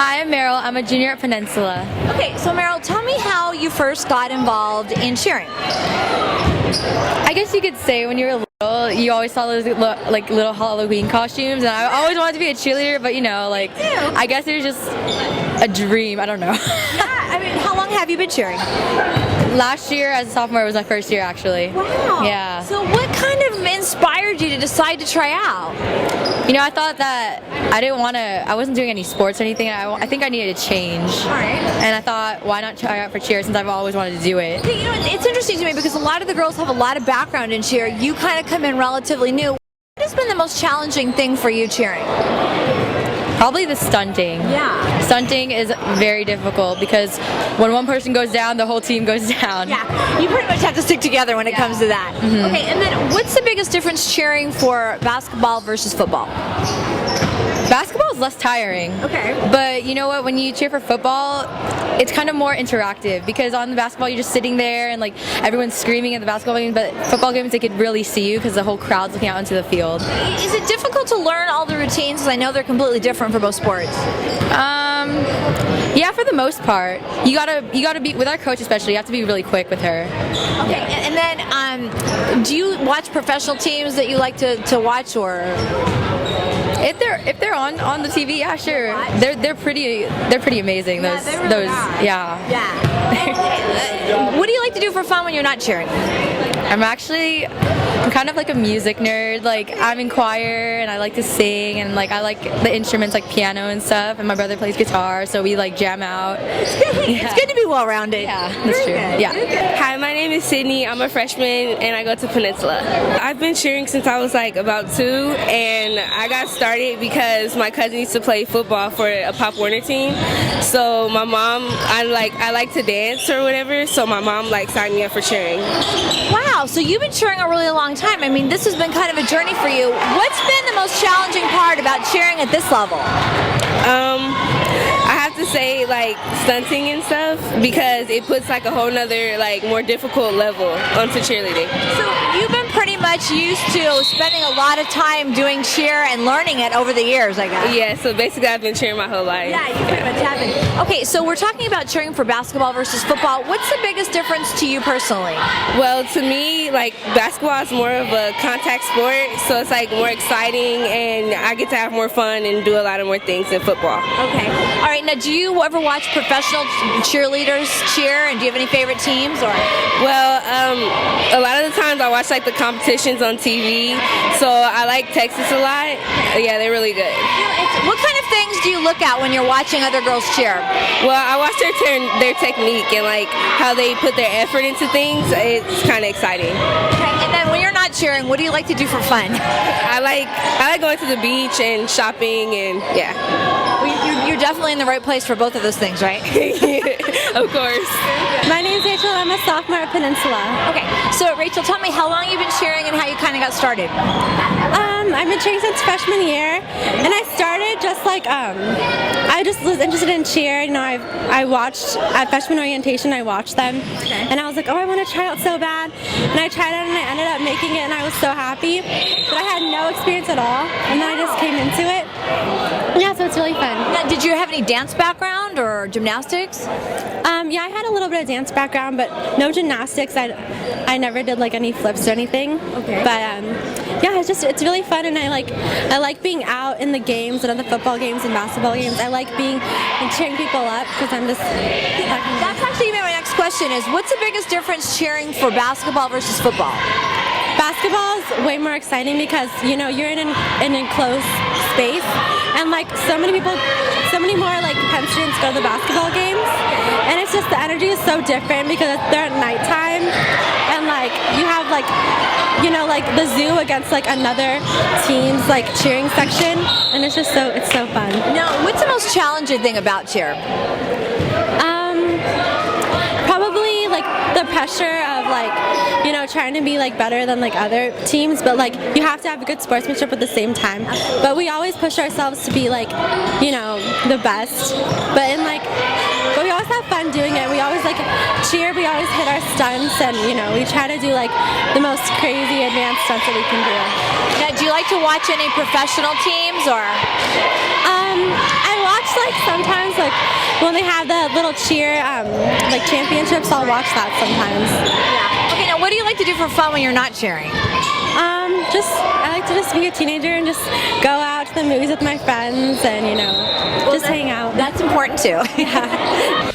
Hi, I'm Meryl. I'm a junior at Peninsula. Okay, so Meryl, tell me how you first got involved in cheering. I guess you could say when you were little, you always saw those little Halloween costumes, and I always wanted to be a cheerleader, but I guess it was just a dream. I don't know. Yeah, I mean, how long have you been cheering? Last year, as a sophomore, was my first year actually. Wow. Yeah. So what kind of inspired you to decide to try out? I thought that I wasn't doing any sports or anything. I think I needed a change. All right. And I thought, why not try out for cheer since I've always wanted to do it? Okay, it's interesting to me because a lot of the girls have a lot of background in cheer. You kind of come in relatively new. What has been the most challenging thing for you cheering? Probably the stunting. Yeah. Stunting is very difficult because when one person goes down, the whole team goes down. Yeah, you pretty much have to stick together when it comes to that. Mm-hmm. Okay, and then what's the biggest difference cheering for basketball versus football? Basketball is less tiring. Okay. But you know what? When you cheer for football, it's kind of more interactive because on the basketball you're just sitting there and everyone's screaming at the basketball game, but football games they could really see you because the whole crowd's looking out into the field. Is it difficult to learn all the routines? Because I know they're completely different for both sports. Yeah, for the most part. You gotta be with our coach especially. You have to be really quick with her. Okay. Yeah. And then, do you watch professional teams that you like to watch, or? If they're on the TV, yeah, sure. They're pretty amazing. Those yeah. What do you like to do for fun when you're not cheering? I'm kind of like a music nerd. I'm in choir and I like to sing and I like the instruments like piano and stuff. And my brother plays guitar, so we jam out. It's good to be well-rounded. Yeah, that's true. Yeah. Hi, my name is Sydney. I'm a freshman and I go to Peninsula. I've been cheering since I was about 2, and I got started because my cousin used to play football for a Pop Warner team. So my mom, I like to dance or whatever. So my mom signed me up for cheering. Wow, so you've been cheering a really long time. I mean, this has been kind of a journey for you. What's been the most challenging part about cheering at this level? I have to say stunting and stuff because it puts a whole nother more difficult level onto cheerleading. So you've been pretty much used to spending a lot of time doing cheer and learning it over the years, I guess. Yeah, so basically I've been cheering my whole life. Yeah, you pretty much have been. Okay, so we're talking about cheering for basketball versus football. What's the biggest difference to you personally? Well, to me, basketball is more of a contact sport, so it's more exciting and I get to have more fun and do a lot of more things than football. Okay. All right, now do you ever watch professional cheerleaders cheer, and do you have any favorite teams? Or? Well, a lot of the times I watch the competitions on TV, so I like Texas a lot. Yeah, they're really good. What kind of things do you look at when you're watching other girls cheer? Well, I watch their technique and how they put their effort into things. It's kind of exciting. Okay, and then when you're not cheering, what do you like to do for fun? I like going to the beach and shopping and yeah. Well, you're definitely in the right place for both of those things, right? Of course. My name's Rachel. I'm a sophomore at Peninsula. Okay, so Rachel, tell me how long you've been cheering and how you kind of got started. I've been cheering since freshman year, and I started just I just was interested in cheer. I watched at freshman orientation. I watched them, and I was like, oh, I want to try out so bad. And I tried out, and I ended up making it, and I was so happy. But I had no experience at all, and then I just came into it. Yeah, so it's really fun. Now, did you have any dance background or gymnastics? Yeah, I had a little bit of dance background, but no gymnastics. I never did any flips or anything. Okay. But yeah, it's really fun, and I like being out in the games and other football games and basketball games. I like being and cheering people up because I'm just. That's actually my next question: is what's the biggest difference cheering for basketball versus football? Basketball is way more exciting because you're in an enclosed space, and so many more Penn students go to the basketball games, and it's just the energy is so different because they're at nighttime, and you have the zoo against another team's cheering section, and it's so fun. Now, what's the most challenging thing about cheer? Probably the pressure of trying to be better than other teams, but you have to have good sportsmanship at the same time. But we always push ourselves to be the best. But we always have fun doing it. We always cheer. We always hit our stunts, and we try to do the most crazy advanced stunts that we can do. Now, do you like to watch any professional teams or? I watch like sometimes like when they have the little cheer like championships, I'll watch that sometimes. Yeah. Okay, now what do you like to do for fun when you're not cheering? I like to just be a teenager and just go out to the movies with my friends and just hang out. That's important too. Yeah.